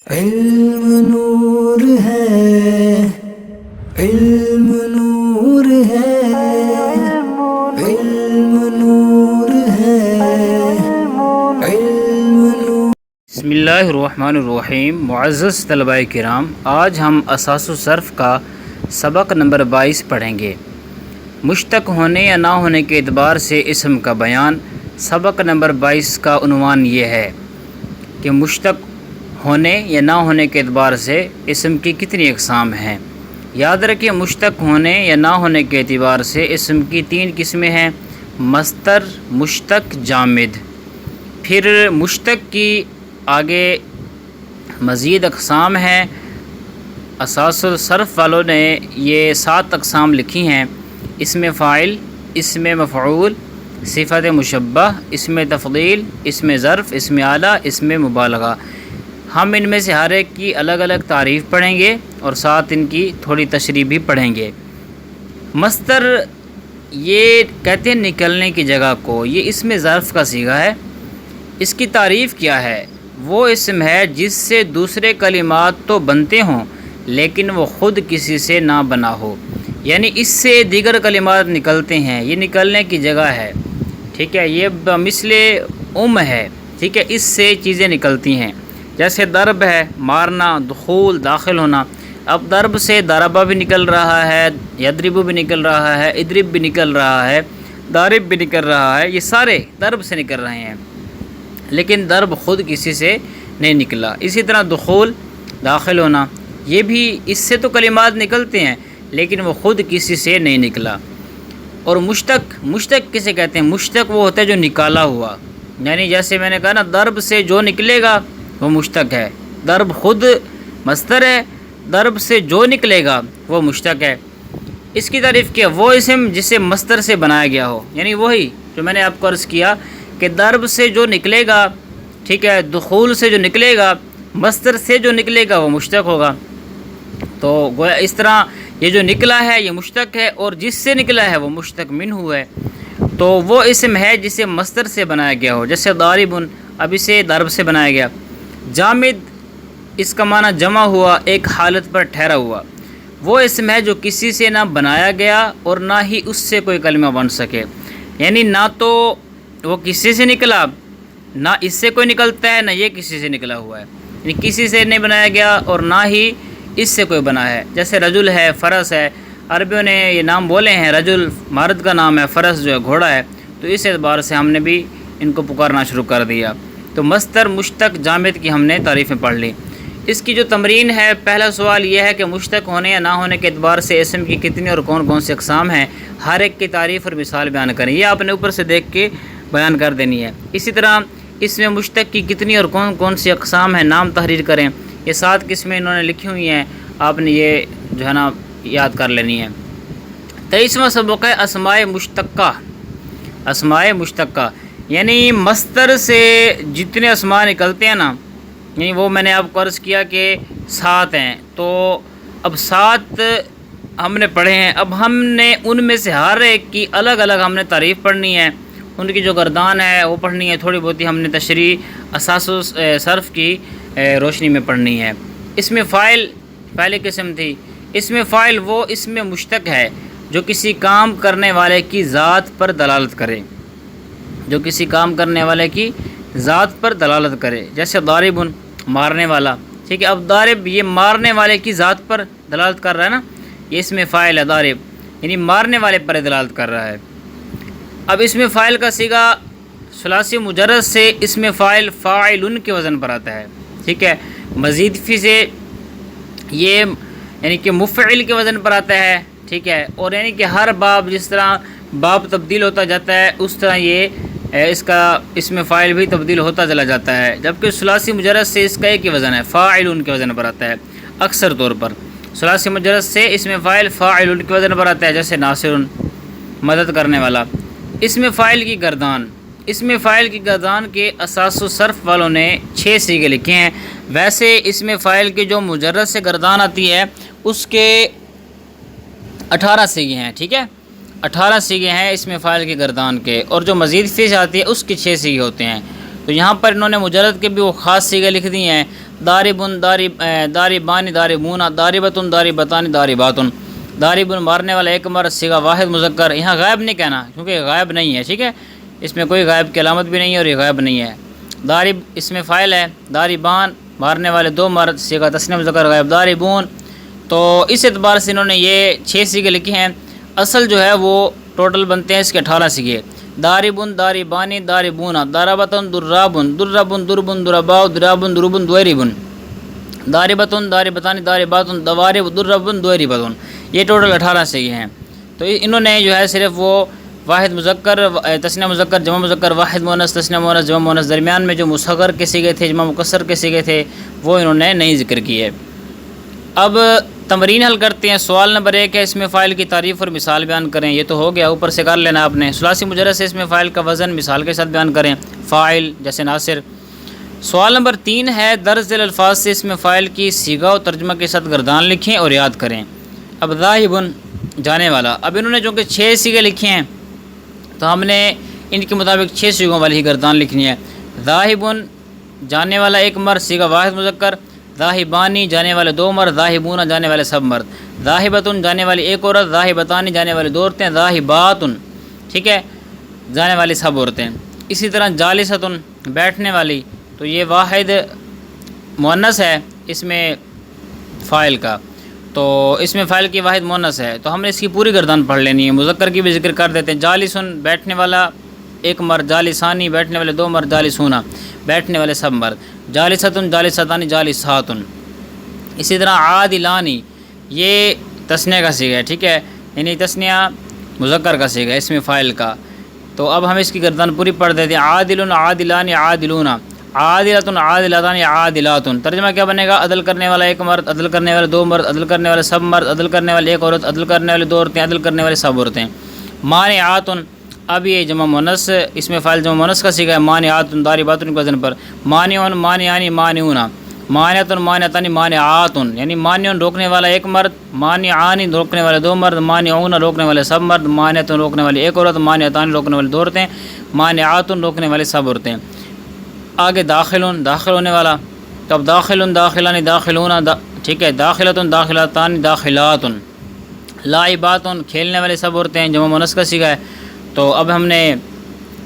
علم نور ہے، علم نور ہے، علم نور ہے، علم نور۔ بسم اللہ الرحمن الرحیم۔ معزز طلباء کرام، آج ہم اساس الصرف کا سبق نمبر 22 پڑھیں گے۔ مشتق ہونے یا نہ ہونے کے اعتبار سے اسم کا بیان۔ سبق نمبر 22 کا عنوان یہ ہے کہ مشتق ہونے یا نہ ہونے کے اعتبار سے اسم کی کتنی اقسام ہیں۔ یاد رکھیں، مشتق ہونے یا نہ ہونے کے اعتبار سے اسم کی 3 قسمیں ہیں: مصدر، مشتق، جامد۔ پھر مشتق کی آگے مزید اقسام ہیں۔ اساس الصرف والوں نے یہ 7 اقسام لکھی ہیں: اسم فاعل، اسم مفعول، صفت مشبہ، اسم تفضیل، اسم ظرف، اسم اعلیٰ، اسم مبالغہ۔ ہم ان میں سے ہر ایک کی الگ الگ تعریف پڑھیں گے اور ساتھ ان کی تھوڑی تشریح بھی پڑھیں گے۔ مصدر یہ کہتے ہیں نکلنے کی جگہ کو، یہ اسم ظرف کا صیغہ ہے۔ اس کی تعریف کیا ہے؟ وہ اسم ہے جس سے دوسرے کلمات تو بنتے ہوں لیکن وہ خود کسی سے نہ بنا ہو، یعنی اس سے دیگر کلمات نکلتے ہیں، یہ نکلنے کی جگہ ہے، ٹھیک ہے۔ یہ مثل ہے، ٹھیک ہے، اس سے چیزیں نکلتی ہیں۔ جیسے ضرب ہے، مارنا، دخول، داخل ہونا۔ اب ضرب سے ضربہ بھی نکل رہا ہے، یضرب بھی نکل رہا ہے، اضرب بھی نکل رہا ہے، ضارب بھی نکل رہا ہے، یہ سارے ضرب سے نکل رہے ہیں، لیکن ضرب خود کسی سے نہیں نکلا۔ اسی طرح دخول، داخل ہونا، یہ بھی اس سے تو کلمات نکلتے ہیں لیکن وہ خود کسی سے نہیں نکلا۔ اور مشتق کسے کہتے ہیں؟ مشتق وہ ہوتا ہے جو نکالا ہوا، یعنی جیسے میں نے کہا نا، ضرب سے جو نکلے گا وہ مشتق ہے۔ ضرب خود مصدر ہے، ضرب سے جو نکلے گا وہ مشتق ہے۔ اس کی تعریف کیا؟ وہ اسم جسے مصدر سے بنایا گیا ہو، یعنی وہی جو میں نے آپ کو عرض کیا کہ ضرب سے جو نکلے گا، ٹھیک ہے، دخول سے جو نکلے گا، مصدر سے جو نکلے گا وہ مشتق ہوگا۔ تو گویا اس طرح یہ جو نکلا ہے یہ مشتق ہے، اور جس سے نکلا ہے وہ مشتق منہ ہے۔ تو وہ اسم ہے جسے مصدر سے بنایا گیا ہو، جیسے ضارب، اب اسے ضرب سے بنایا گیا۔ جامد، اس کا معنی جمع ہوا، ایک حالت پر ٹھہرا ہوا۔ وہ اسم ہے جو کسی سے نہ بنایا گیا اور نہ ہی اس سے کوئی کلمہ بن سکے، یعنی نہ تو وہ کسی سے نکلا، نہ اس سے کوئی نکلتا ہے، نہ یہ کسی سے نکلا ہوا ہے، یعنی کسی سے نہیں بنایا گیا اور نہ ہی اس سے کوئی بنا ہے۔ جیسے رجل ہے، فرس ہے، عربیوں نے یہ نام بولے ہیں، رجل مرد کا نام ہے، فرس جو ہے گھوڑا ہے، تو اس اعتبار سے ہم نے بھی ان کو پکارنا شروع کر دیا۔ تو مصدر، مشتق، جامد کی ہم نے تعریفیں پڑھ لی۔ اس کی جو تمرین ہے، پہلا سوال یہ ہے کہ مشتق ہونے یا نہ ہونے کے اعتبار سے اسم کی کتنی اور کون کون سی اقسام ہیں، ہر ایک کی تعریف اور مثال بیان کریں۔ یہ آپ نے اوپر سے دیکھ کے بیان کر دینی ہے۔ اسی طرح اس میں مشتق کی کتنی اور کون کون سی اقسام ہیں، نام تحریر کریں۔ یہ 7 قسمیں انہوں نے لکھی ہوئی ہیں، آپ نے یہ جو ہے نا یاد کر لینی ہے۔ 23واں سبق ہے اسماء مشتقہ۔ اسماء مشتقہ یعنی مصدر سے جتنے اسماء نکلتے ہیں نا، یعنی وہ میں نے آپ کو عرض کیا کہ 7 ہیں، تو اب 7 ہم نے پڑھے ہیں۔ اب ہم نے ان میں سے ہر ایک کی الگ الگ ہم نے تعریف پڑھنی ہے، ان کی جو گردان ہے وہ پڑھنی ہے، تھوڑی بہت ہم نے تشریح اساس صرف کی روشنی میں پڑھنی ہے۔ اس میں فاعل پہلی قسم تھی۔ اس میں فاعل وہ اسم مشتق ہے جو کسی کام کرنے والے کی ذات پر دلالت کرے، جو کسی کام کرنے والے کی ذات پر دلالت کرے۔ جیسے ضارب، مارنے والا، ٹھیک ہے۔ اب ضارب یہ مارنے والے کی ذات پر دلالت کر رہا ہے نا، یہ اس میں فاعل ہے ضارب، یعنی مارنے والے پر دلالت کر رہا ہے۔ اب اس میں فاعل کا صیغہ ثلاثی مجرد سے اس میں فاعل فاعل کے وزن پر آتا ہے، ٹھیک ہے۔ مزید فی سے یہ یعنی کہ مفعل کے وزن پر آتا ہے، ٹھیک ہے۔ اور یعنی کہ ہر باب جس طرح باب تبدیل ہوتا جاتا ہے اس طرح یہ اس میں فاعل بھی تبدیل ہوتا چلا جاتا ہے، جبکہ ثلاثی مجرد سے اس کا ایک ہی وزن ہے، فاعل کے وزن پر آتا ہے اکثر طور پر۔ ثلاثی مجرد سے اس میں فاعل فاعل کے وزن پر آتا ہے، جیسے ناصر، مدد کرنے والا۔ اس میں فاعل کی گردان، اس میں فاعل کی گردان کے اساس و صرف والوں نے 6 صیغے لکھے ہیں۔ ویسے اس میں فاعل کی جو مجرد سے گردان آتی ہے اس کے 18 صیغے ہیں، ٹھیک ہے، 18 صیغے ہیں اس میں فاعل کی گردان کے، اور جو مزید فی سے آتی ہے اس کے 6 صیغے ہوتے ہیں۔ تو یہاں پر انہوں نے مجرد کے بھی وہ خاص صیغے لکھ دی ہیں، داربن داربانی داربونا داربتن داربتانی دارباتن، داربن مارنے والا ایک مرد، صیغہ واحد مذکر، یہاں غائب نہیں کہنا کیونکہ غائب نہیں ہے، ٹھیک ہے، اس میں کوئی غائب کی علامت بھی نہیں ہے اور یہ غائب نہیں ہے۔ دارب اس میں فاعل ہے، داربان مارنے والے دو مرد، صیغہ تثنیہ مذکر غائب، داربون۔ تو اس اعتبار سے انہوں نے یہ 6 صیغے لکھے ہیں، اصل جو ہے وہ ٹوٹل بنتے ہیں اس کے 18 صیغے، داربن داربانی داربونا داربتن درابن دربن دربن درباؤ درابن دربن دویربن، داربتن داربتانی دارباتن دوارب دربن دویربتن، یہ ٹوٹل 18 صیغے ہیں۔ تو انہوں نے جو ہے صرف وہ واحد مذکر تثنیہ مذکر جمع مذکر واحد مؤنث تثنیہ مؤنث جمع مؤنث درمیان میں جو مصغر کے صیغے تھے جمع مکسر کے صیغے تھے وہ انہوں نے نہیں ذکر کیے۔ اب تمرین حل کرتے ہیں۔ سوال نمبر 1 ہے، اس میں فاعل کی تعریف اور مثال بیان کریں، یہ تو ہو گیا، اوپر سے کر لینا آپ نے۔ ثلاثی مجرد سے اس میں فاعل کا وزن مثال کے ساتھ بیان کریں، فاعل جیسے ناصر۔ سوال نمبر 3 ہے، درج ذیل الفاظ سے اس میں فاعل کی صیغہ و ترجمہ کے ساتھ گردان لکھیں اور یاد کریں۔ اب ذاہبن جانے والا، اب انہوں نے چونکہ 6 صیغے لکھے ہیں تو ہم نے ان کے مطابق 6 صیغوں والی ہی گردان لکھنی ہے۔ ذاہبن جانے والا ایک مرد، صیغہ واحد مذکر، ذاہبانی جانے والے دو مرد، ذاہبون جانے والے سب مرد، ذاہبتن جانے والی ایک عورت، ذاہبتانی جانے والی 2 عورتیں، ذاہباتن ٹھیک ہے جانے والی سب عورتیں۔ اسی طرح جالستن بیٹھنے والی، تو یہ واحد مؤنث ہے اس میں فاعل کا، تو اس میں فاعل کی واحد مؤنث ہے، تو ہم نے اس کی پوری گردان پڑھ لینی ہے، مذکر کی بھی ذکر کر دیتے ہیں۔ جالسن بیٹھنے والا ایک مرد، جالسانی بیٹھنے والے 2 مرد، جالسونا بیٹھنے والے سب مرد، جالستن جالستانی جالساتن۔ اسی طرح عادلانی یہ تثنیہ کا صیغہ ہے، ٹھیک ہے، یعنی تثنیہ مذکر کا صیغہ ہے اس میں فاعل کا، تو اب ہم اس کی گردان پوری پڑھ دیتے ہیں۔ عادل عادلانی عادلون، عادلتن عادلتانی عادلاتن۔ ترجمہ کیا بنے گا؟ عدل کرنے والا ایک مرد، عدل کرنے والے 2 مرد، عدل کرنے والے سب مرد، عدل کرنے والے ایک عورت، عدل کرنے والے 2 عورتیں، عدل کرنے والے سب عورتیں۔ مانعاتن، اب یہ جمع مؤنث اس میں فاعل جمع مؤنث کا صیغہ ہے، مانعاتن دارباتن کے وزن پر، مانعون مانعانی مانعون، مانعتن مانعتانی مانعاتن، یعنی مانعون روکنے والا ایک مرد، مانعانی روکنے والے 2 مرد، مانعون روکنے والے سب مرد، مانعتن روکنے والی ایک عورت، مانعتان روکنے والی 2 عورتیں، مانعاتن روکنے والے سب عورتیں۔ آگے داخلون داخل ہونے والا، تو اب داخلون داخلانی داخلون ٹھیک ہے، داخلتن داخلاتان داخلاتن، لاعباتن کھیلنے والے سب عورتیں، جمع مؤنث کا صیغہ ہے، تو اب ہم نے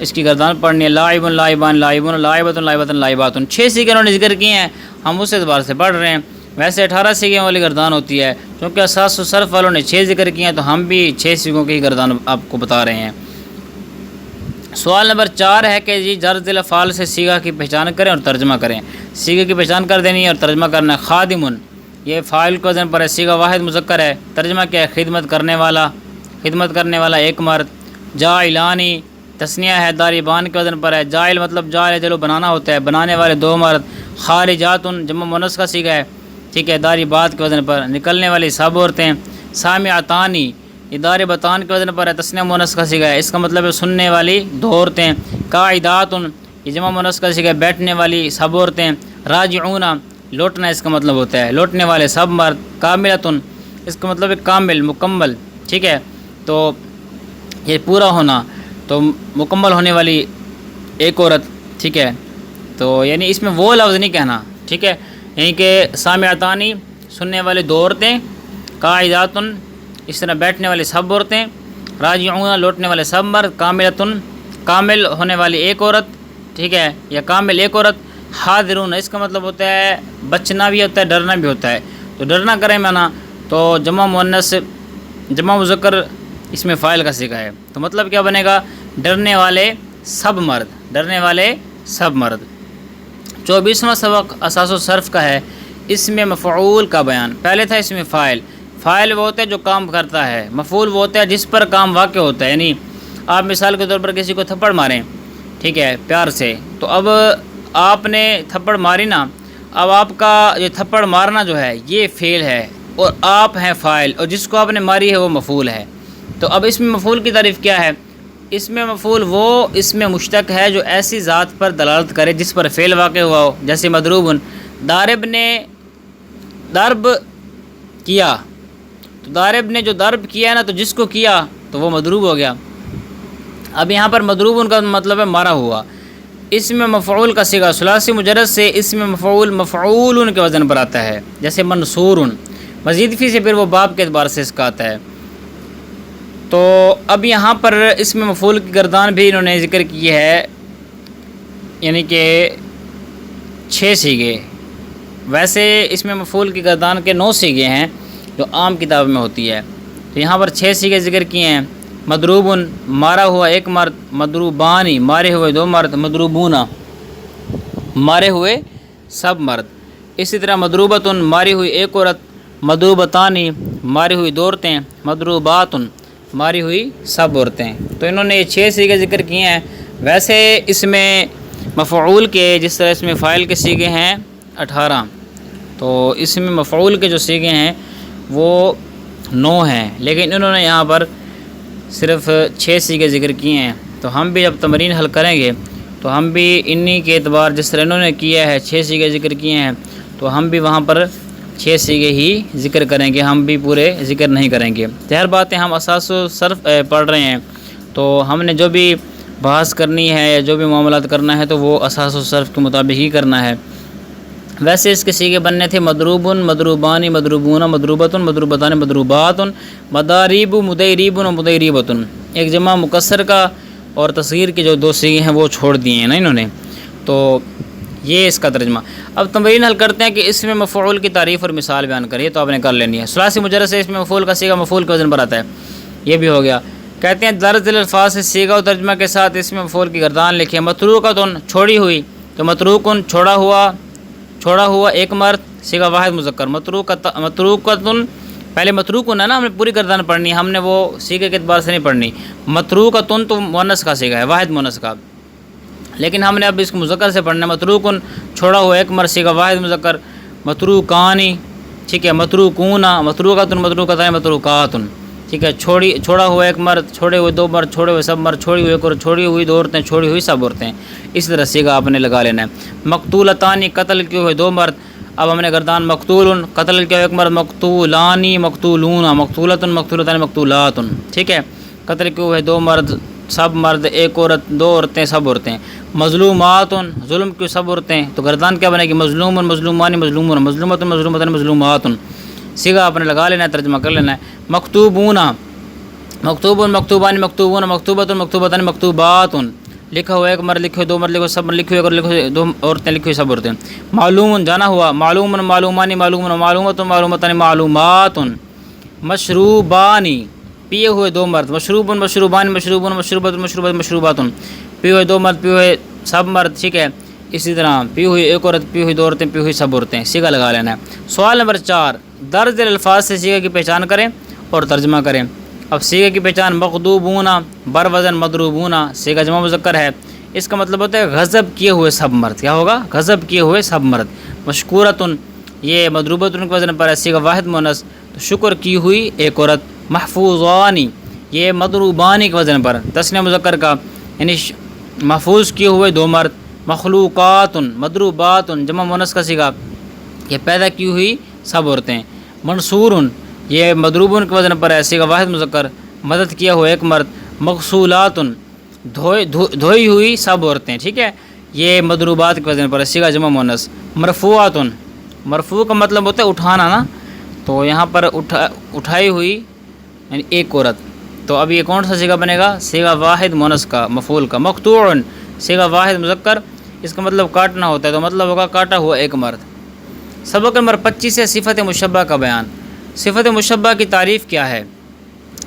اس کی گردان پڑھنی ہے، لاعبن لاعبان لاعبون لاعبتن لاعبتن لاعباتن۔ 6 صیغے انہوں نے ذکر کیے ہیں، ہم اس اعتبار سے پڑھ رہے ہیں، ویسے 18 صیغوں والی گردان ہوتی ہے، کیونکہ اساس و صرف والوں نے 6 ذکر کیے ہیں تو ہم بھی 6 صیغوں کی گردان آپ کو بتا رہے ہیں۔ سوال نمبر 4 ہے کہ جی درج ذیل افعال سے صیغہ کی پہچان کریں اور ترجمہ کریں۔ صیغے کی پہچان کر دینی ہے اور ترجمہ کرنا ہے۔ خادمن یہ فاعل کو وزن پر ہے، صیغہ واحد مذکر ہے، ترجمہ کیا ہے؟ خدمت کرنے والا، خدمت کرنے والا ایک مرد۔ جاعلانی تثنیہ ہے، داربان کے وزن پر ہے، جاعل مطلب جاعل جلو بنانا ہوتا ہے، بنانے والے 2 مرد۔ خارجاتن جمع مؤنث کا صیغہ ہے، ٹھیک ہے، داربات کے وزن پر، نکلنے والی سب عورتیں۔ سامعتانی یہ داربتان کے وزن پر ہے، تثنیہ مؤنث کا صیغہ ہے، اس کا مطلب ہے سننے والی 2 عورتیں۔ قاعداتن یہ جمع مؤنث کا صیغہ ہے، بیٹھنے والی سب عورتیں۔ راجعون لوٹنا اس کا مطلب ہوتا ہے، لوٹنے والے سب مرد۔ کاملتن اس کا مطلب ہے کامل مکمل، ٹھیک ہے، تو یہ پورا ہونا، تو مکمل ہونے والی ایک عورت، ٹھیک ہے، تو یعنی اس میں وہ لفظ نہیں کہنا، ٹھیک ہے، یعنی کہ سامعتانی سننے والے 2 عورتیں، قاعداتن اس طرح بیٹھنے والی سب عورتیں، راجعون لوٹنے والے سب مرد، کاملتن کامل ہونے والی ایک عورت، ٹھیک ہے، یا کامل ایک عورت۔ حاضرون اس کا مطلب ہوتا ہے بچنا بھی ہوتا ہے، ڈرنا بھی ہوتا ہے، تو ڈرنا کریں مانا، تو جمع مؤنث جمع مذکر اس میں فاعل کا صیغہ ہے، تو مطلب کیا بنے گا؟ ڈرنے والے سب مرد، ڈرنے والے سب مرد۔ 24واں سبق اساس و صرف کا ہے، اس میں مفعول کا بیان۔ پہلے تھا اس میں فاعل، فاعل وہ ہوتا ہے جو کام کرتا ہے، مفعول وہ ہوتا ہے جس پر کام واقع ہوتا ہے، یعنی آپ مثال کے طور پر کسی کو تھپڑ ماریں، ٹھیک ہے، پیار سے، تو اب آپ نے تھپڑ ماری نا، اب آپ کا یہ تھپڑ مارنا جو ہے یہ فعل ہے اور آپ ہیں فاعل، اور جس کو آپ نے ماری ہے وہ مفعول ہے۔ تو اب اس میں مفعول کی تعریف کیا ہے؟ اس میں مفعول وہ اس میں مشتق ہے جو ایسی ذات پر دلالت کرے جس پر فعل واقع ہوا ہو، جیسے مضروبن، دارب نے ضرب کیا، تو دارب نے جو ضرب کیا نا، تو جس کو کیا تو وہ مضروب ہو گیا۔ اب یہاں پر مضروبن کا مطلب ہے مارا ہوا، اسم مفعول کا صیغہ ثلاثی مجرد سے اسم مفعول مفعول کے وزن پر آتا ہے، جیسے منصور، مزید فی سے پھر وہ باب کے اعتبار سے اس کا آتا ہے۔ تو اب یہاں پر اسم مفعول کی گردان بھی انہوں نے ذکر کی ہے، یعنی کہ 6 صیغے۔ ویسے اسم مفعول کی گردان کے 9 صیغے ہیں جو عام کتاب میں ہوتی ہے، تو یہاں پر 6 صیغے ذکر کیے ہیں۔ مضروبن، مارا ہوا ایک مرد، مضروبانی، مارے ہوئے 2 مرد، مضروبون، مارے ہوئے سب مرد۔ اسی طرح مضروبتن، ماری ہوئی ایک عورت، مضروبتانی، ماری ہوئی 2 عورتیں، مضروباتن، ماری ہوئی سب عورتیں۔ تو انہوں نے یہ 6 صیغے ذکر کیے ہیں۔ ویسے اس میں مفعول کے جس طرح اس میں فاعل کے صیغے ہیں 18، تو اس میں مفعول کے جو صیغے ہیں وہ 9 ہیں، لیکن انہوں نے یہاں پر صرف 6 صیغے ذکر کیے ہیں۔ تو ہم بھی جب تمرین حل کریں گے تو ہم بھی انہی کے اعتبار جس طرح انہوں نے کیا ہے 6 صیغے ذکر کیے ہیں، تو ہم بھی وہاں پر 6 صیغے ہی ذکر کریں گے، ہم بھی پورے ذکر نہیں کریں گے۔ ظاہر بات ہے ہم اساس و صرف پڑھ رہے ہیں، تو ہم نے جو بھی بحث کرنی ہے یا جو بھی معاملات کرنا ہے تو وہ اساس و صرف کے مطابق ہی کرنا ہے۔ ویسے اس کے صیغے بننے تھے مضروبن، مضروبانی، مضروبون، مضروبتن، مضروبتان، مضروباتن، مضاریب، مضیریبن و مضیریبتن۔ ایک جمع مکسر کا اور تصغیر کے جو 2 صیغے ہیں وہ چھوڑ دیے ہیں نا انہوں نے، تو یہ اس کا ترجمہ۔ اب تمرین حل کرتے ہیں کہ اس میں مفعول کی تعریف اور مثال بیان کریے، تو آپ نے کر لینی ہے۔ ثلاثی مجرد سے اس میں مفعول کا صیغہ مفعول کے وزن پر آتا ہے، یہ بھی ہو گیا۔ کہتے ہیں درج الفاظ سے صیغہ و ترجمہ کے ساتھ اس میں مفعول کی گردان لکھیں۔ متروکتن، چھوڑی ہوئی، تو متروکن، چھوڑا ہوا ایک مرد، صیغہ واحد مذکر۔ متروکتن، پہلے متروکن ہے نا، ہم نے پوری گردان پڑھنی ہے، ہم نے وہ صیغے کے اعتبار سے نہیں پڑھنی۔ متروکتن تو مؤنث کا صیغہ ہے، واحد مؤنث کا، لیکن ہم نے اب اس کو مذکر سے پڑھنا ہے۔ متروکن، چھوڑا ہوا ایک مرد، صیغہ واحد مذکر۔ متروکانی، ٹھیک ہے۔ متروکونا، متروکتن، متروکتان، متروکاتن، ٹھیک ہے۔ چھوڑا ہوا ایک مرد، چھوڑے ہوئے 2 مرد، چھوڑے ہوئے سب مرد، چھوڑی ہوئی ایک اور، چھوڑی ہوئی 2 عورتیں، چھوڑی ہوئی سب عورتیں۔ اس طرح صیغہ آپ نے لگا لینا ہے۔ مقتولتانی، قتل کیے ہوئے 2 مرد، اب ہم نے گردان مقتولن، قتل کیا ایک مرد، مقتولانی، مقتولون، مقتولتن، مقتولتان، مقتولاتن، ٹھیک ہے۔ قتل کیے ہوئے 2 مرد، سب مرد، ایک عورت، 2 عورتیں، سب عورتیں۔ مظلوماتن، ظلم کی سب عورتیں، تو گردان کیا بنے گی؟ مظلومن، مظلومانی، مظلومون، مظلومتن، مظلومتان، مظلوماتن۔ صیغہ آپ نے لگا لینا ہے، ترجمہ کر لینا ہے۔ مکتوبون، مکتوبن، مکتوبانی، مکتوبون، مکتوبتن، مکتوبتان، مکتوباتن، لکھا ہوا ایک مرد، لکھے ہوئے 2 مرد، لکھے ہوئے سب مرد، لکھے ہوئے 2 عورتیں، لکھی ہوئی سب عورتیں۔ معلوم، جانا ہوا، معلومن، معلومانی، معلومن، معلومتن، معلومتان، معلوماتن۔ مشروبانی، پیے ہوئے 2 مرد، مشروبن، مشروبانی، مشروبون، مشروبتن، مشروبات، مشروباتن، پیے ہوئے 2 مرد، پیے ہوئے سب مرد، ٹھیک ہے۔ اسی طرح پی ہوئی ایک عورت، پی ہوئی 2 عورتیں، پی ہوئی سب عورتیں، صیغہ لگا لینا ہے۔ سوال نمبر 4، درج الفاظ سے صیغہ کی پہچان کریں اور ترجمہ کریں۔ اب صیغہ کی پہچان، مغضوبون، بر وزن مضروبون، صیغہ جمع مذکر ہے، اس کا مطلب ہوتا ہے غضب کیے ہوئے سب مرد۔ کیا ہوگا؟ غضب کیے ہوئے سب مرد۔ مشکورتن، یہ مضروبتن کے وزن پر ہے، صیغہ واحد مؤنث، تو شکر کی ہوئی ایک عورت۔ محفوظانی، یہ مضروبانی کے وزن پر، تثنیہ مذکر کا، یعنی محفوظ کیے ہوئے 2 مرد۔ مخلوقاتن، مضروباتن، جمع مؤنث کا صیغہ، یہ پیدا کی ہوئی سب عورتیں۔ منصورن، یہ مضروبن کے وزن پر ہے، صیغہ واحد مذکر، مدد کیا ہوا ایک مرد۔ مغسولاتن، دھوئی ہوئی سب عورتیں، ٹھیک ہے، یہ مضروبات کے وزن پر ہے، صیغہ جمع مؤنث۔ مرفوعاتن، مرفوع کا مطلب ہوتا ہے اٹھانا نا، تو یہاں پر اٹھائی ہوئی یعنی ایک عورت، تو اب یہ کون سا صیغہ بنے گا؟ صیغہ واحد مؤنث کا، مفعول کا۔ مقطوعن، صیغہ واحد مذکر، اس کا مطلب کاٹنا ہوتا ہے، تو مطلب ہوگا کاٹا ہوا ایک مرد۔ سبق نمبر 25 ہے صفت مشبہ کا بیان۔ صفت مشبہ کی تعریف کیا ہے؟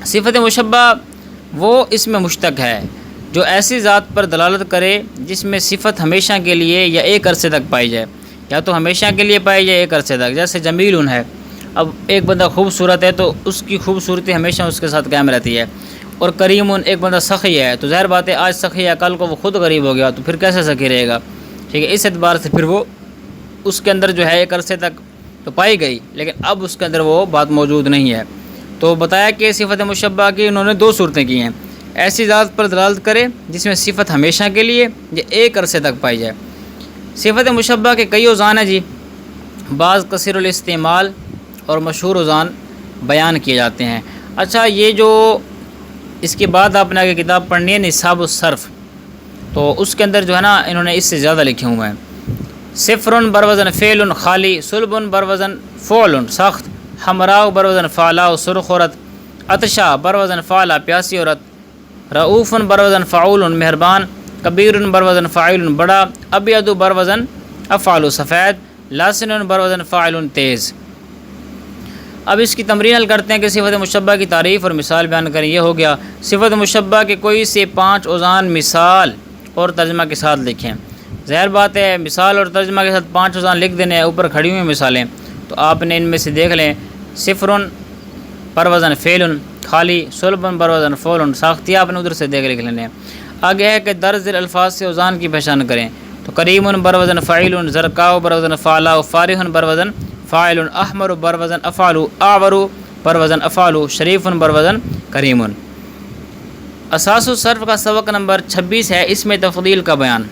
صفت مشبہ وہ اسم مشتق ہے جو ایسی ذات پر دلالت کرے جس میں صفت ہمیشہ کے لیے یا ایک عرصے تک پائی جائے، یا تو ہمیشہ کے لیے پائی جائے ایک عرصے تک، جیسے جمیل ہے، اب ایک بندہ خوبصورت ہے تو اس کی خوبصورتی ہمیشہ اس کے ساتھ قائم رہتی ہے۔ اور کریم، ایک بندہ سخی ہے تو ظاہر بات ہے آج سخی ہے، کل کو وہ خود غریب ہو گیا تو پھر کیسے سخی رہے گا، ٹھیک ہے۔ اس اعتبار سے پھر وہ اس کے اندر جو ہے ایک عرصے تک تو پائی گئی، لیکن اب اس کے اندر وہ بات موجود نہیں ہے۔ تو بتایا کہ صفت مشبہ کی انہوں نے 2 صورتیں کی ہیں، ایسی ذات پر دلالت کرے جس میں صفت ہمیشہ کے لیے یا ایک عرصے تک پائی جائے۔ صفت مشبہ کے کئی اوزان ہیں جی، بعض کثیر الاستعمال اور مشہور اوزان بیان کیے جاتے ہیں۔ اچھا، یہ جو اس کے بعد آپ نے آگے کتاب پڑھنی ہے نصاب الصرف، تو اس کے اندر جو ہے نا انہوں نے اس سے زیادہ لکھے ہوئے ہیں. صفر بروزن فعل خالی، صلب بروزن فعل سخت، حمراء بروزن فعلاء سرخ عورت، عطشہ بروزن فعلا پیاسی عورت، رؤوف بروزن فعول مہربان، کبیر بروزن فاعل بڑا، ابیض بروزن افعال سفید، لاسن بروزن فاعل تیز. اب اس کی تمرین حل کرتے ہیں کہ صفت مشبہ کی تعریف اور مثال بیان کریں. یہ ہو گیا صفت مشبہ کے کوئی سے 5 اوزان مثال اور ترجمہ کے ساتھ لکھیں. ظاہر بات ہے مثال اور ترجمہ کے ساتھ 5 اوزان لکھ دینے ہیں، اوپر کھڑی ہوئی مثالیں، تو آپ نے ان میں سے دیکھ لیں. صفر بروزن فعل خالی، صلب بروزن فعل ساختی، آپ نے ادھر سے دیکھ لکھ لینے ہیں. آگے ہے کہ درج الفاظ سے اوزان کی پہچان کریں. تو کریم بروزن فاعل، زرقاء بروزن فعلاء، فارح بروزن فاعل، احمر بروزن افعال، اعور بروزن افعال، شریف بروزن کریم. اساس الصرف کا سبق نمبر 26 ہے اسم تفضیل کا بیان.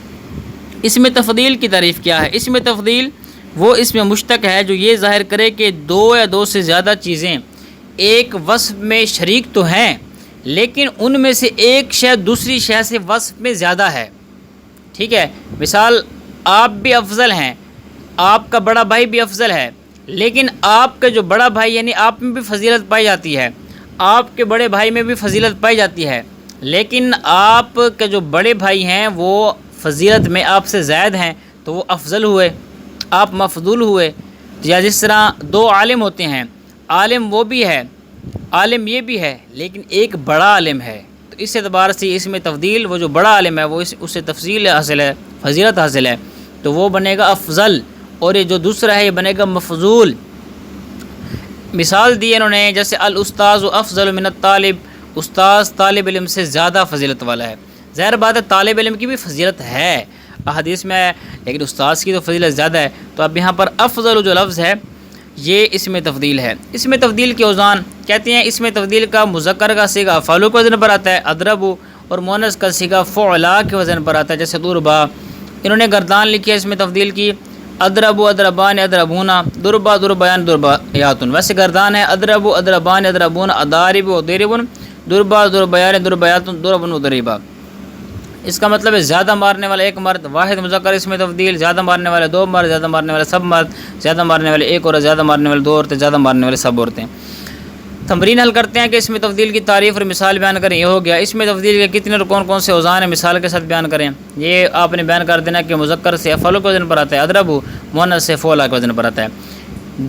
اسم تفضیل کی تعریف کیا ہے؟ اسم تفضیل وہ اسم مشتق ہے جو یہ ظاہر کرے کہ 2 یا 2 سے زیادہ چیزیں ایک وصف میں شریک تو ہیں، لیکن ان میں سے ایک شے دوسری شے سے وصف میں زیادہ ہے. ٹھیک ہے، مثال آپ بھی افضل ہیں، آپ کا بڑا بھائی بھی افضل ہے، لیکن آپ کا جو بڑا بھائی یعنی آپ میں بھی فضیلت پائی جاتی ہے، آپ کے بڑے بھائی میں بھی فضیلت پائی جاتی ہے، لیکن آپ کے جو بڑے بھائی ہیں وہ فضیلت میں آپ سے زائد ہیں، تو وہ افضل ہوئے، آپ مفضول ہوئے. یا جس طرح 2 عالم ہوتے ہیں، عالم وہ بھی ہے، عالم یہ بھی ہے، لیکن ایک بڑا عالم ہے، تو اس اعتبار سے اس میں تفضیل وہ جو بڑا عالم ہے وہ اس سے تفضیل حاصل ہے، فضیلت حاصل ہے، تو وہ بنے گا افضل، اور یہ جو دوسرا ہے یہ بنے گا مفضول. مثال دی انہوں نے جیسے الاستاذ افضل من الطالب، استاذ طالب علم سے زیادہ فضیلت والا ہے. ظاہر بات ہے طالب علم کی بھی فضیلت ہے احادیث میں ہے، لیکن استاذ کی تو فضیلت زیادہ ہے. تو اب یہاں پر افضل جو لفظ ہے یہ اسم تفضیل ہے. اسم تفضیل کے اوزان کہتے ہیں اسم تفضیل کا مذکر کا صیغہ افعال کے وزن پر آتا ہے، اضرب، اور مؤنث کا صیغہ فعلا کے وزن پر آتا ہے. جیسے ضربا، انہوں نے گردان لکھی ہے اسم تفضیل کی، اضرب اضربان اضربون، ضربا ضربیان ضربیات. ویسے گردان ہے اضرب اضربان اضربون، اضارب وضرب، ضربا ضربیان ضربیات ضرب وضربا. اس کا مطلب ہے زیادہ مارنے والا ایک مرد، واحد مذکر اسم تفضیل، زیادہ مارنے والے 2 مرد، زیادہ مارنے والے سب مرد، زیادہ مارنے والے ایک عورت، زیادہ مارنے والے 2 عورتیں، زیادہ مارنے والے سب عورتیں. تمرین حل کرتے ہیں کہ اسم تفضیل کی تعریف اور مثال بیان کریں. یہ ہو گیا اسم تفضیل کے کتنے اور کون سے اوزان ہیں مثال کے ساتھ بیان کریں. یہ آپ نے بیان کر دینا کہ مذکر سے افعال کے وزن پر آتا ہے اضرب، مؤنث سے فعلا کے وزن پر آتا ہے.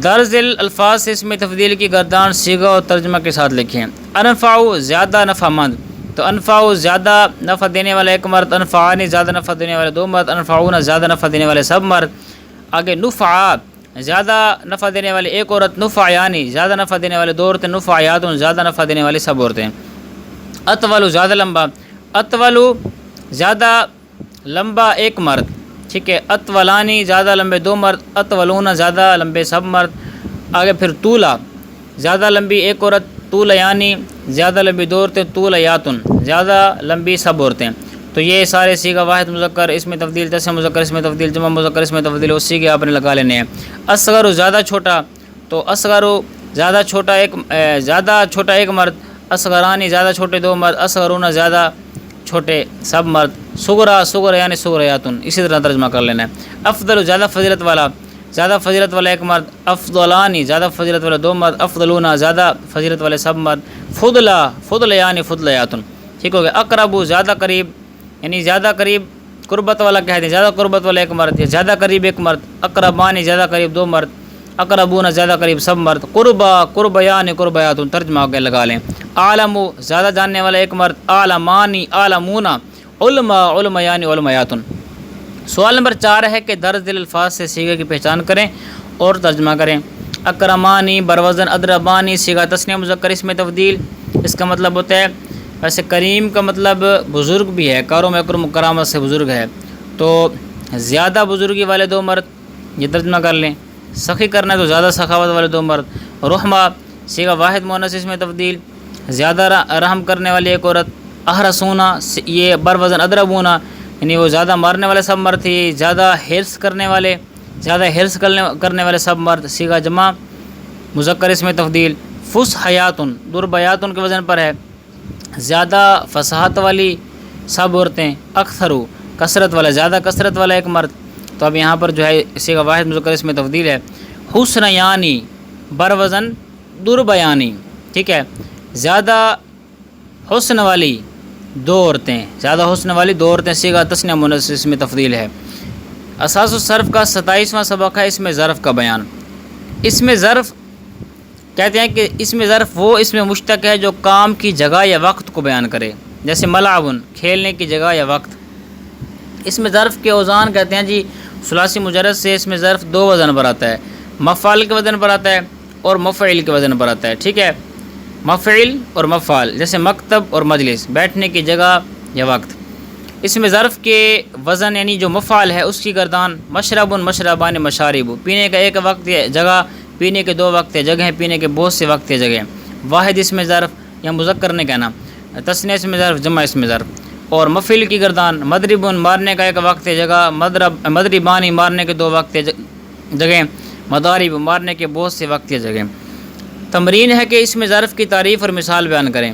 درج الفاظ سے اسم تفضیل کی گردان صیغہ اور ترجمہ کے ساتھ لکھیں. انفع زیادہ نفع مند، تو انفع زیادہ نفع دینے والا ایک مرد، انفعانی زیادہ نفع دینے والے 2 مرد، انفعون زیادہ نفع دینے والے سب مرد. آگے نفع زیادہ نفع دینے والے ایک عورت، نفعیانی زیادہ نفع دینے والے 2 عورتیں، نفعیات زیادہ نفع دینے والے سب عورتیں. اطول زیادہ لمبا، اطول زیادہ لمبا ایک مرد. ٹھیک ہے، اطولانی زیادہ لمبے 2 مرد، اطولون زیادہ لمبے سب مرد. آگے پھر طولا زیادہ لمبی ایک عورت، طولیانی زیادہ لمبی 2 عورتیں، طولیاتن زیادہ لمبی سب عورتیں. تو یہ سارے صیغہ واحد مذکر اسم تفضیل، جیسے مذکر اسم تفضیل، جمع مذکر اسم تفضیل، وہ صیغے آپ نے لگا لینے ہیں. اصغر زیادہ چھوٹا، تو اصغر زیادہ چھوٹا ایک مرد، اصغرانی زیادہ چھوٹے 2 مرد، اصغرون زیادہ چھوٹے سب مرد. صغرا یعنی صغریاتن، اسی طرح ترجمہ کر لینا ہے. افضل زیادہ فضیلت والا ایک مرد، افضلانی زیادہ فضیلت والے 2 مرد، افضلون زیادہ فضیلت والے سب مرد. فضل یعنی فضلیاتن. ٹھیک ہو گیا. اقرب زیادہ قریب، یعنی زیادہ قریب قربت والا کہتے ہیں، زیادہ قربت والا ایک مرد یا زیادہ قریب ایک مرد. اقربانی زیادہ قریب 2 مرد، اقربون زیادہ قریب سب مرد. قربیان قربیاتن ترجمہ کے لگا لیں. عالم زیادہ جاننے والا ایک مرد، عالمانی عالمون، علماء یعنی علمیاتن. سوال نمبر 4 ہے کہ درج الفاظ سے صیغے کی پہچان کریں اور ترجمہ کریں. اکرمانی بروزن اضربانی صیغہ تثنیہ مذکر اسم تفضیل. اس کا مطلب ہوتا ہے، ویسے کریم کا مطلب بزرگ بھی ہے، کارو میں اکرم کرامت سے بزرگ ہے، تو زیادہ بزرگی والے 2 مرد یہ ترجمہ کر لیں. سخی کرنا ہے تو زیادہ سخاوت والے 2 مرد. رحمہ صیغہ واحد مؤنث اسم تفضیل، زیادہ رحم کرنے والی ایک عورت. احرسونا یہ بروزن اضربونا، یعنی وہ زیادہ مارنے والے سب مرد تھی، زیادہ حرص کرنے والے سب مرد. صیغہ جمع مذکر اسم تفضیل. فصحیاتن ضربیاتن کے وزن پر ہے، زیادہ فصاحت والی سب عورتیں. اکثرو کثرت والا، زیادہ کثرت والا ایک مرد، تو اب یہاں پر جو ہے صیغہ واحد مذکر اس میں تفضیل ہے، حسن یعنی بروزن در بیانی، ٹھیک ہے، زیادہ حسن والی دو عورتیں، زیادہ حسن والی دو عورتیں، صیغہ تثنیہ مؤنث اس میں تفضیل ہے۔ اساس الصرف کا 27واں سبق ہے، اس میں ظرف کا بیان۔ اس میں ظرف کہتے ہیں کہ اس میں ظرف وہ اس میں مشتق ہے جو کام کی جگہ یا وقت کو بیان کرے، جیسے ملعبن کھیلنے کی جگہ یا وقت۔ اس میں ظرف کے اوزان کہتے ہیں جی ثلاثی مجرد سے اس میں ظرف دو وزن پر آتا ہے، مفعول کے وزن پر آتا ہے اور مفعل کے وزن پر آتا ہے، ٹھیک ہے، مفعل اور مفعال، جیسے مکتب اور مجلس، بیٹھنے کی جگہ یا وقت۔ اس میں ظرف کے وزن یعنی جو مفعال ہے اس کی گردان، مشربن مشربان مشارب، پینے کا ایک وقت یا جگہ، پینے کے دو وقت یا جگہیں، پینے کے بہت سے وقت یا جگہیں۔ واحد اس میں ظرف یا مذکر نے کہنا، تثنیہ اس میں ظرف، جمع اس میں ظرف۔ اور مفعول کی گردان، مضربن مارنے کا ایک وقت یا جگہ، مضربانی مارنے کے دو وقت یا جگہیں، مضارب مارنے کے بہت سے وقت یا جگہیں۔ تمرین ہے کہ اس میں ظرف کی تعریف اور مثال بیان کریں۔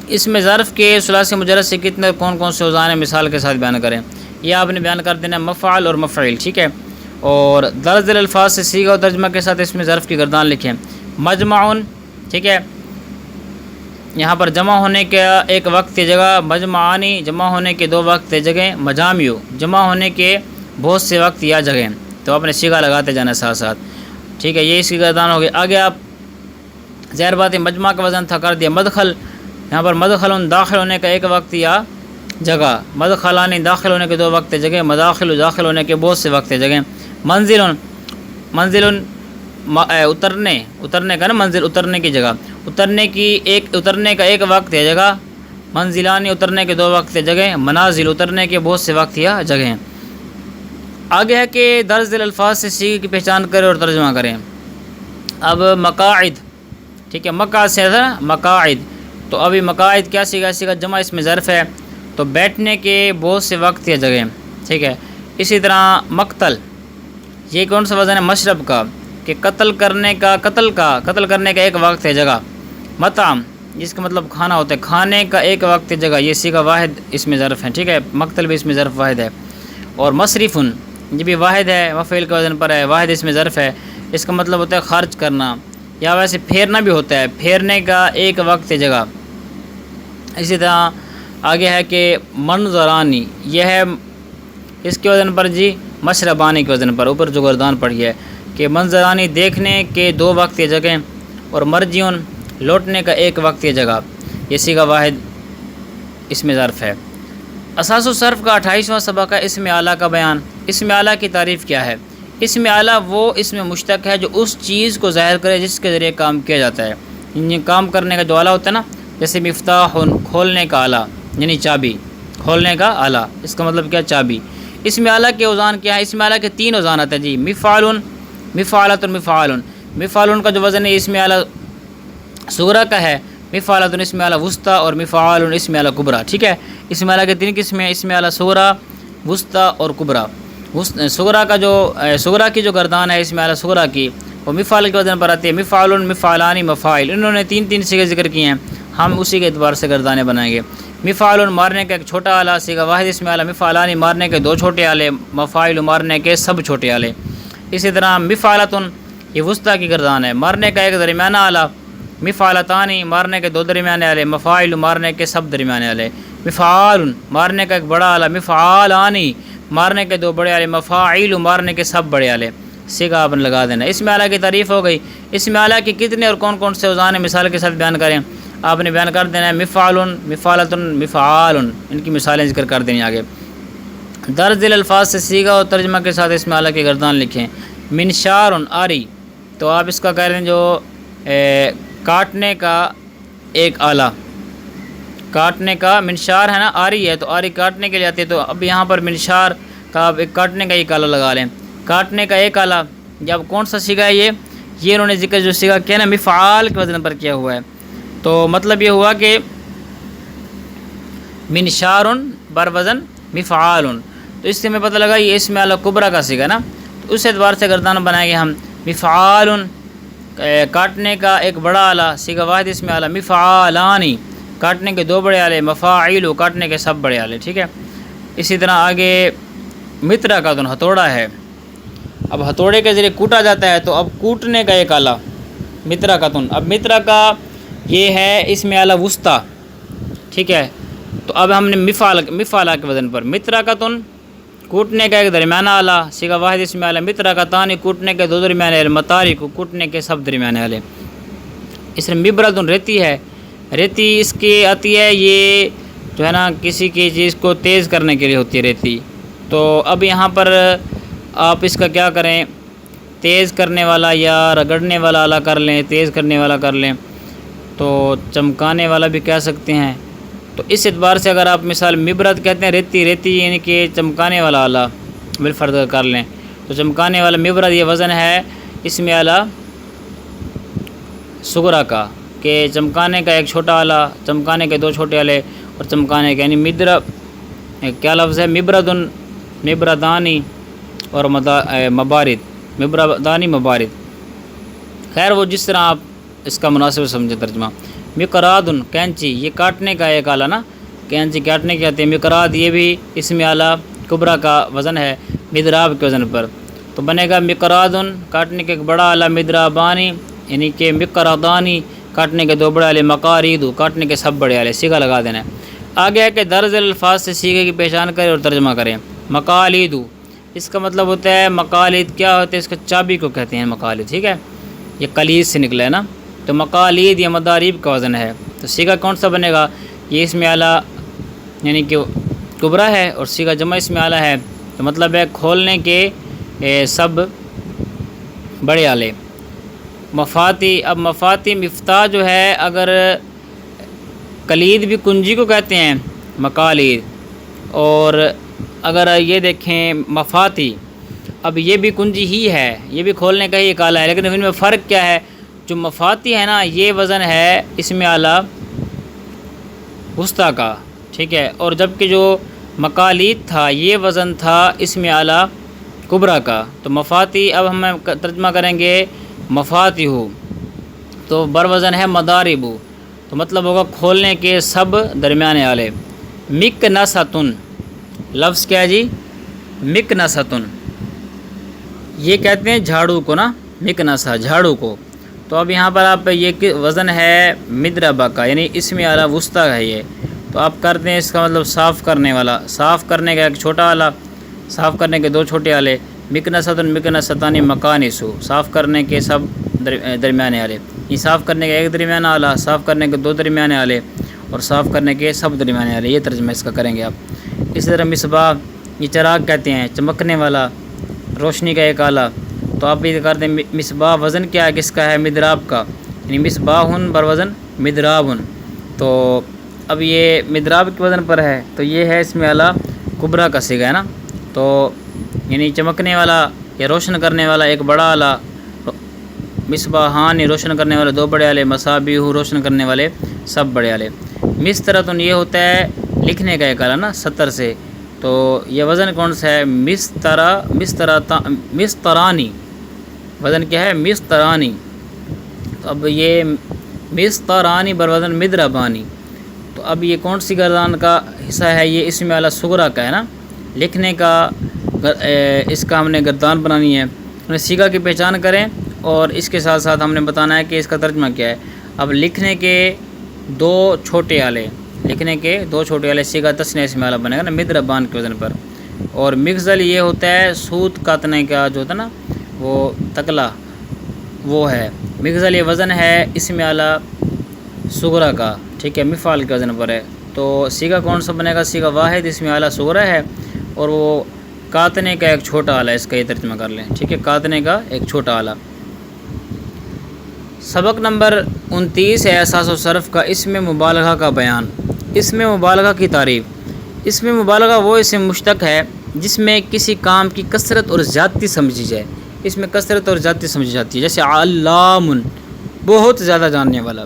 اس میں ظرف کے ثلاثی مجرد سے کتنے کون کون سے اوزان ہیں مثال کے ساتھ بیان کریں، یہ آپ نے بیان کر دینا مفعل اور مفعل، ٹھیک ہے۔ اور درج الفاظ سے صیغہ و ترجمہ کے ساتھ اس میں ظرف کی گردان لکھیں۔ مجمعن، ٹھیک ہے، یہاں پر جمع ہونے کا ایک وقت یا جگہ، مجمعانی جمع ہونے کے دو وقت یا جگہیں، مجامع جمع ہونے کے بہت سے وقت یا جگہیں، تو اپنے صیغہ لگاتے جانا ساتھ ساتھ، ٹھیک ہے، یہ اس کی گردان ہوگی۔ آگے آپ ظاہر بات ہے مجمع کا وزن تھا کر دیا مدخل، یہاں پر مدخل داخل ہونے کا ایک وقت یا جگہ، مدخلانی داخل ہونے کے دو وقت یا جگہ، مداخل داخل ہونے کے بہت سے وقت یا جگہ۔ منزل، منزل اترنے کا نا، منزل اترنے کی جگہ، اترنے کا ایک وقت یا جگہ، منزلانی اترنے کے دو وقت یا جگہ، منازل اترنے کے بہت سے وقت یا جگہیں۔ آگے ہے کہ درج الفاظ سے صیغے کی پہچان کریں اور ترجمہ کریں۔ اب مقاعد، ٹھیک ہے، مقعد سے تھا مقاعد، تو ابھی مقاعد کیا صیغہ جمع اس میں ظرف ہے، تو بیٹھنے کے بہت سے وقت یا جگہ، ٹھیک ہے۔ اسی طرح مقتل، یہ کون سا وزن ہے، مشرب کا، کہ قتل کرنے کا ایک وقت ہے جگہ۔ مطعم، جس کا مطلب کھانا ہوتا ہے، کھانے کا ایک وقت ہے جگہ، یہ صیغہ واحد اس میں ظرف ہے، ٹھیک ہے، مقتل بھی اس میں ظرف واحد ہے۔ اور مصرفن، یہ بھی واحد ہے، مفعول کے وزن پر ہے، واحد اس میں ظرف ہے، اس کا مطلب ہوتا ہے خرچ کرنا، یا ویسے پھیرنا بھی ہوتا ہے، پھیرنے کا ایک وقت ہے جگہ۔ اسی طرح آگے ہے کہ منظرانی، یہ ہے اس کے وزن پر جی مشربانی کے وزن پر، اوپر جو گردان پڑی ہے کہ منظرانی دیکھنے کے دو وقت یا جگہ، اور مرجیون لوٹنے کا ایک وقت یا جگہ، یہ صیغہ واحد اس میں ظرف ہے۔ اساس الصرف کا 28واں سبق ہے اسم اعلیٰ کا بیان۔ اسم اعلیٰ کی تعریف کیا ہے؟ اسم اعلیٰ وہ اس میں مشتق ہے جو اس چیز کو ظاہر کرے جس کے ذریعے کام کیا جاتا ہے، یعنی کام کرنے کا جو آلہ ہوتا ہے نا، جیسے مفتاح، کھولنے کا آلہ یعنی چابی، کھولنے کا آلہ، اس کا مطلب کیا، چابی۔ اسم اعلیٰ کے اوزان کیا ہے؟ اسم اعلیٰ کے 3 اوزان آتے ہیں جی، مفعال، مفعالۃ، مفعال۔ مفعال کا جو وزن ہے اسم اعلیٰ صغریٰ کا ہے، مفعالۃ اسم اعلیٰ وسطیٰ، اور مفعال اسم اعلیٰ کبریٰ، ٹھیک ہے۔ اسم اعلیٰ کے 3 قسمیں ہیں، اسم اعلیٰ صغریٰ، وسطیٰ اور کبریٰ۔ صغریٰ کی جو گردان ہے اسم اعلیٰ صغریٰ کی، وہ مفعال کے وزن پر آتی ہے، مفعال، مفعالانی، مفاعل، انہوں نے 3 صیغے ذکر کیے ہیں، ہم اسی کے اعتبار سے گردانے بنائیں گے۔ مفعال مارنے کا ایک چھوٹا آلہ، صیغہ واحد اسم اعلیٰ، مفعالانی مارنے کے 2 چھوٹے آلے، مفاعل مارنے کے سب چھوٹے آلے۔ اسی طرح مفعالۃ یہ وسطیٰ کی گردان ہے، مارنے کا ایک درمیانہ آلہ، مفعالتانی مارنے کے 2 درمیانے آلے، مفاعل مارنے کے سب درمیانے آلے۔ مفعال مارنے کا ایک بڑا آلہ، مفعالانی مارنے کے 2 بڑے آلے، مفاعل مارنے کے سب بڑے آلے۔ صیغہ آپ نے لگا دینا۔ اسم اعلیٰ کی تعریف ہو گئی۔ اسم اعلیٰ کے کتنے اور کون کون سے اوزان ہیں مثال کے ساتھ بیان کریں، آپ نے بیان کر دینا ہے، مفعال، مفعالۃ، مفعال، ان کی مثالیں ذکر کر دینی آگے۔ درج الفاظ سے صیغہ اور ترجمہ کے ساتھ اسم اعلیٰ کی گردان لکھیں۔ منشار، آری، تو آپ اس کا کہہ رہے ہیں جو کاٹنے کا ایک آلہ، کاٹنے کا، منشار ہے نا، آری ہے تو آری کاٹنے کے لیے آتی ہے، تو اب یہاں پر منشار کا ایک کاٹنے کا ایک آلہ لگا لیں، کاٹنے کا ایک آلہ۔ جب کون سا صیغہ ہے یہ انہوں نے ذکر جو صیغہ کیا نا مفعال کے وزن پر کیا ہوا ہے، تو مطلب یہ ہوا کہ منشار بر وزن مفعال، تو اس سے ہمیں پتہ لگا یہ اسم اعلیٰ کبریٰ کا صیغہ نا، تو اس اعتبار سے گردان بنائیں گے ہم۔ مفعال کاٹنے کا ایک بڑا آلہ، صیغہ واحد اسم اعلیٰ، مفعالانی کاٹنے کے 2 بڑے آلے، مفاعل کاٹنے کے سب بڑے آلے، ٹھیک ہے۔ اسی طرح آگے مترا کا تن ہتھوڑا ہے، اب ہتھوڑے کے ذریعے کوٹا جاتا ہے، تو اب کوٹنے کا ایک آلہ مترا کا تن، اب مترا کا یہ ہے اسم اعلیٰ وسطیٰ، ٹھیک ہے، تو اب ہم نے مفعلہ کے وزن پر مترا کا تن کوٹنے کا ایک درمیانہ آلہ، صیغہ واحد اسم اعلیٰ مترا کا تانی کوٹنے کے دو درمیانے آلے، مطاری کو کوٹنے کے سب درمیانے آلے۔ اس میں مبردن ریتی ہے، ریتی اس کی آتی ہے، یہ جو ہے نا کسی کی چیز کو تیز کرنے کے لیے ہوتی ہے ریتی، تو اب یہاں پر آپ اس کا کیا کریں، تیز کرنے والا یا رگڑنے والا آلہ کر لیں، تیز کرنے والا کر لیں، تو چمکانے والا بھی کہہ سکتے ہیں۔ تو اس اعتبار سے اگر آپ مثال مبرد کہتے ہیں ریتی یعنی کہ چمکانے والا آلہ بالفرض کر لیں، تو چمکانے والا مبرد یہ وزن ہے اسم اعلیٰ صغریٰ کا، کہ چمکانے کا ایک چھوٹا آلہ، چمکانے کے دو چھوٹے آلے، اور چمکانے کے یعنی کیا لفظ ہے، مبردن، مبردانی اور مبارد، مبردانی مبارد، خیر وہ جس طرح آپ اس کا مناسب سمجھے ترجمہ۔ مقرادن کینچی، یہ کاٹنے کا ایک آلہ نا، کینچی کاٹنے کی آتی ہے، مقراد یہ بھی اسم اعلیٰ کبریٰ کا وزن ہے مدراب کے وزن پر، تو بنے گا مقرادن کاٹنے کے ایک بڑا آلہ، مدرابانی یعنی کہ مقرادانی کاٹنے کے دو بڑے آلے، مقارید کاٹنے کے سب بڑے آلے، سیگا لگا دینا ہے۔ آگے ہے کہ درج الفاظ سے سیگے کی پہچان کریں اور ترجمہ کریں۔ مقالید، اس کا مطلب ہوتا ہے مقالید کیا ہوتا ہے، اس کا چابی کو کہتے ہیں مقالید، ٹھیک ہے، یہ قلید سے نکلا ہے نا، تو مقالید یا مداریب کا وزن ہے، تو سیگا کون سا بنے گا، یہ اسم اعلیٰ یعنی کہ کبریٰ ہے اور سیگا جمع اسم اعلیٰ ہے، تو مطلب ہے کھولنے کے سب بڑے آلے۔ مفاتی، اب مفاتی مفتاح جو ہے، اگر کلید بھی کنجی کو کہتے ہیں مقالید، اور اگر یہ دیکھیں مفاتی، اب یہ بھی کنجی ہی ہے، یہ بھی کھولنے کا ہی ایک آلہ ہے، لیکن ان میں فرق کیا ہے، جو مفاتی ہے نا یہ وزن ہے اسم اعلیٰ وسطیٰ کا، ٹھیک ہے، اور جبکہ جو مقالید تھا یہ وزن تھا اسم اعلیٰ کبریٰ کا، تو مفاتی اب ہم ترجمہ کریں گے مفاتیح، تو بر وزن ہے مدارب، تو مطلب ہوگا کھولنے کے سب درمیانے آلے۔ مکنستن، لفظ کیا ہے جی، مکنستن، یہ کہتے ہیں جھاڑو کو نا، مکنسہ جھاڑو کو، تو اب یہاں پر آپ یہ وزن ہے مدربہ کا، یعنی اسم اعلیٰ وسطیٰ ہے یہ، تو آپ کرتے ہیں اس کا مطلب صاف کرنے والا، صاف کرنے کا ایک چھوٹا آلہ، صاف کرنے کے دو چھوٹے آلے، مکنستن مکنستانی مکانسو، صاف کرنے کے سب درمیانے آلے، یہ صاف کرنے کا ایک درمیانہ آلہ، صاف کرنے کے دو درمیانے آلے، اور صاف کرنے کے سب درمیانے آلے، یہ ترجمہ اس کا کریں گے آپ۔ اسی طرح مصباح، یہ چراغ کہتے ہیں، چمکنے والا، روشنی کا ایک آلہ، تو آپ یہ کرتے ہیں مصباح وزن کیا ہے، کس کا ہے، مدراب کا، یعنی مصباحن بر وزن مدرابن، تو اب یہ مدراب کے وزن پر ہے، تو یہ ہے اسم اعلیٰ کبریٰ کا صیغہ ہے نا، تو یعنی چمکنے والا یا روشن کرنے والا ایک بڑا آلہ، مصباحان روشن کرنے والے دو بڑے آلے، مصابیح روشن کرنے والے سب بڑے آلے۔ مسترتن، یہ ہوتا ہے لکھنے کا ایک آلہ نا، سطر سے، تو یہ وزن کون سا ہے، مسترانی، وزن کیا ہے، مسترانی، تو اب یہ مسترانی بر وزن مدربانی، تو اب یہ کون سی گردان کا حصہ ہے، یہ اسم اعلیٰ صغریٰ کا ہے نا، لکھنے کا اس کا ہم نے گردان بنانی ہے، انہیں سیگا کی پہچان کریں، اور اس کے ساتھ ساتھ ہم نے بتانا ہے کہ اس کا ترجمہ کیا ہے۔ اب لکھنے کے دو چھوٹے آلے، لکھنے کے دو چھوٹے آلے، سیگا تسنیہ اسم اعلیٰ بنے گا نا مدربان کے وزن پر، اور مغزل یہ ہوتا ہے سوت کاٹنے کا جو ہوتا ہے نا وہ تکلا، وہ ہے مغزل، یہ وزن ہے اسم اعلیٰ صغریٰ کا، ٹھیک ہے، مفعال کے وزن پر ہے، تو سیگا کون سا بنے گا، سیگا واحد اسم اعلیٰ صغریٰ ہے، اور وہ کاٹنے کا ایک چھوٹا آلہ، اس کا یہ ترجمہ کر لیں، ٹھیک ہے، کاٹنے کا ایک چھوٹا آلہ۔ سبق نمبر 29 ہے اساس و صرف کا اسم مبالغہ کا بیان۔ اسم مبالغہ کی تعریف۔ اسم مبالغہ وہ اسم مشتق ہے جس میں کسی کام کی کثرت اور زیادتی سمجھی جائے، اس میں کثرت اور زیادتی سمجھی جاتی ہے، جیسے علام، بہت زیادہ جاننے والا،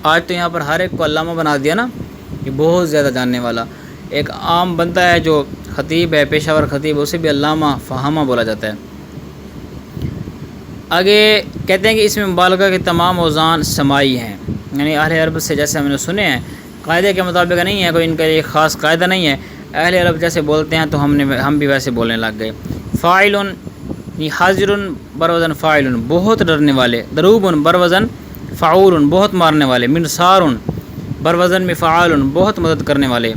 آج تو یہاں پر ہر ایک کو علامہ بنا دیا نا، یہ بہت زیادہ جاننے والا، ایک عام بندہ ہے جو خطیب ہے، پیشہ ور خطیب، اسے بھی علامہ فہامہ بولا جاتا ہے۔ آگے کہتے ہیں کہ اس میں مبالغہ کے تمام اوزان سماعی ہیں، یعنی اہل عرب سے جیسے ہم نے سنے ہیں، قاعدے کے مطابق نہیں ہے، کوئی ان کا ایک خاص قاعدہ نہیں ہے، اہل عرب جیسے بولتے ہیں تو ہم بھی ویسے بولنے لگ گئے۔ فاعل حاضر بروزن فاعل بہت ڈرنے والے، دروب بروزن فعول بہت مارنے والے، منصار بروزن میں فعال بہت مدد کرنے والے،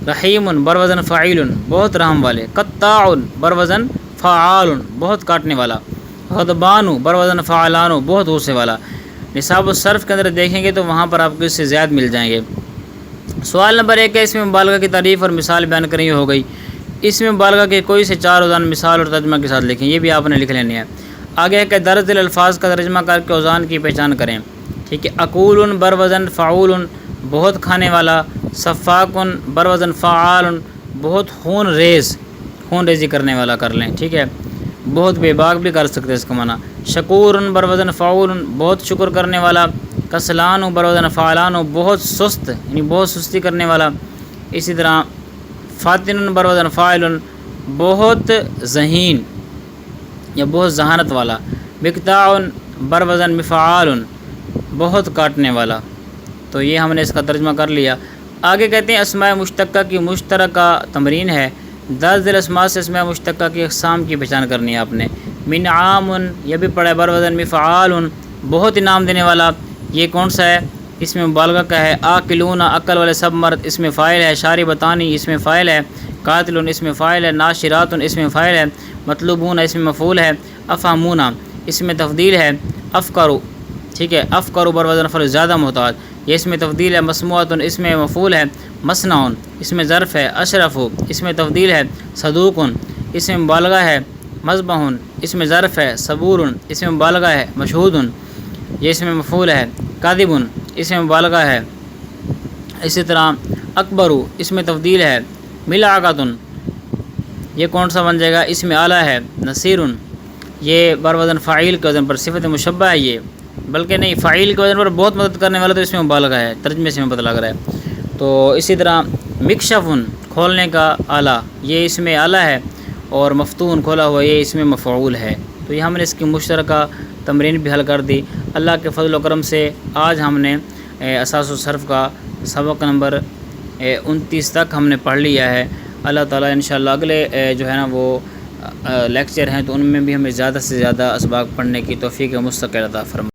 رحیم بروزن فاعل بہت رحم والے، قطاع بروزن فعال بہت کاٹنے والا، غضبان بروزن فعلان بہت غصے والا۔ نصاب الصرف کے اندر دیکھیں گے تو وہاں پر آپ کو اس سے زیادہ مل جائیں گے۔ سوال نمبر 1 ہے، اس میں مبالغہ کی تعریف اور مثال بیان کریں، یہ ہو گئی۔ اس میں مبالغہ کے کوئی سے 4 اوزان مثال اور ترجمہ کے ساتھ لکھیں، یہ بھی آپ نے لکھ لینے ہیں۔ آگے ہے کہ درج ذیل الفاظ کا ترجمہ کر کے اوزان کی پہچان کریں، ٹھیک ہے۔ اکول بروزن فعول بہت کھانے والا، صفاق بروزن فعال بہت خون ریزی کرنے والا کر لیں، ٹھیک ہے۔ بہت بے باک بھی کر سکتے ہیں اس کا معنی۔ شکور بروزن فعول بہت شکر کرنے والا، کسلان بروزن فعلان بہت سست یعنی بہت سستی کرنے والا۔ اسی طرح فاتن بروزن فاعل بہت ذہین یا بہت ذہانت والا، مقطاع بروزن مفعال بہت کاٹنے والا۔ تو یہ ہم نے اس کا ترجمہ کر لیا۔ آگے کہتے ہیں اسماء مشتقہ کی مشترکہ تمرین ہے، درج ذیل اسماء سے اسماء مشتقہ کی اقسام کی پہچان کرنی ہے آپ نے۔ منعام یہ بھی پڑھا ہے، بروزن مفعال بہت انعام دینے والا، یہ کون سا ہے؟ اس میں مبالغہ کا ہے۔ آکلون عقل والے سب مرد اس میں فاعل ہے، شاربتانی اس میں فاعل ہے، قاتل اس میں فاعل ہے، ناشرات اس میں فاعل ہے، مطلوبون اس میں مفعول ہے، افہمون اس میں تفضیل ہے، افکرو ٹھیک ہے، افکرو بروزن فعل زیادہ محتاط یہ اس میں تفضیل ہے، مسموعۃ اس میں مفعول ہے، مصنع اس میں ظرف ہے، اشرف اس میں تفضیل ہے، صدوق اس میں مبالغہ ہے، مذبح اس میں ظرف ہے، صبور اس میں مبالغہ ہے، مشہود یہ اس میں مفعول ہے، کاذب اس میں مبالغہ ہے۔ اسی طرح اکبر اس میں تفضیل ہے، ملعقۃ یہ کون سا بن جائے گا؟ اس میں اعلیٰ ہے، نصیر یہ بروزن فاعل کے وزن پر صفت مشبہ ہے، یہ بلکہ نہیں فاعل کے وزن پر بہت مدد کرنے والا، تو اس میں مبالغہ ہے، ترجمے سے میں پتہ لگ رہا ہے۔ تو اسی طرح مکشف کھولنے کا آلہ یہ اس میں اعلیٰ ہے، اور مفتون کھولا ہوا یہ اس میں مفعول ہے۔ تو یہ ہم نے اس کی مشترکہ تمرین بھی حل کر دی۔ اللہ کے فضل و کرم سے آج ہم نے اساس الصرف کا سبق نمبر 29 تک ہم نے پڑھ لیا ہے۔ اللہ تعالیٰ انشاءاللہ اگلے جو ہے نا وہ لیکچر ہیں تو ان میں بھی ہمیں زیادہ سے زیادہ اسباق پڑھنے کی توفیق مستقل عطا فرمائے۔